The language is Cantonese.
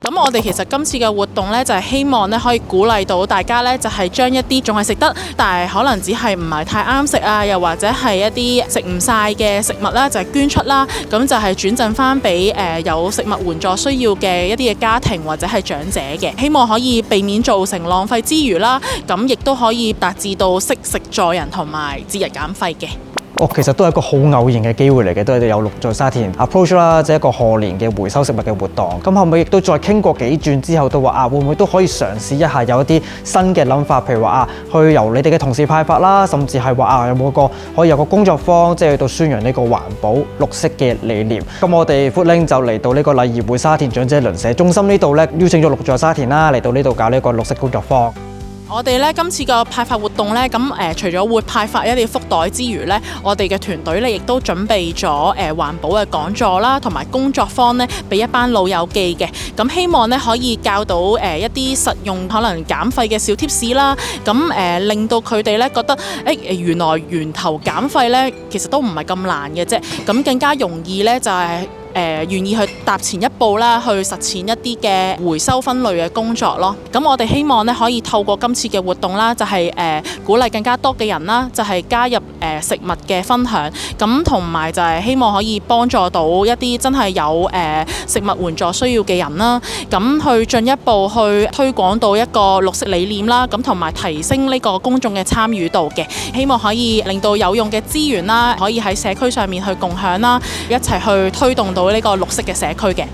咁我哋其實今次嘅活動呢，就係希望呢可以鼓勵到大家呢，就係將一啲仲係食得，但係可能只係唔係太啱食啊，又或者係一啲食唔晒嘅食物啦，就係捐出啦。咁就係轉贈翻俾有食物援助需要嘅一啲嘅家庭或者係長者嘅，希望可以避免造成浪費之餘啦，咁亦都可以達至到惜食助人同埋節日減廢嘅。其實都係一個好偶然嘅機會嚟嘅，都係有綠在沙田 approach 啦，即係一個賀年嘅回收食物嘅活動。咁後尾亦都再傾過幾轉之後，都話會唔會都可以嘗試一下有一啲新嘅諗法，譬如話去由你哋嘅同事派發啦，甚至係話有冇可以有個工作坊，即係去到宣揚呢個環保綠色嘅理念。咁我哋 Foodlink 就嚟到呢個禮儀會沙田長者鄰舍中心呢度咧，邀請咗綠在沙田啦嚟到呢度搞呢個綠色工作坊。我哋咧今次個派發活動咧，咁除咗會派發一啲福袋之餘咧，我哋嘅團隊咧亦都準備咗環保嘅講座啦，同埋工作坊咧，俾一班老友記嘅。咁希望咧可以教到一啲實用可能減廢嘅小貼士啦。咁令到佢哋咧覺得原來源頭減廢咧其實都唔係咁難嘅啫。咁更加容易咧就係願意去踏前一步啦，去實踐一啲嘅回收分類嘅工作咯。咁我哋希望咧可以透過今次嘅活動啦，就係鼓勵更加多嘅人啦，就係加入食物嘅分享。咁同埋就係希望可以幫助到一啲真係有食物援助需要嘅人啦。咁去進一步去推廣到一個綠色理念啦。咁同埋提升呢個公眾嘅參與度嘅，希望可以令到有用嘅資源啦，可以喺社區上面去共享啦，一齊去推動到呢個綠色嘅社區嘅。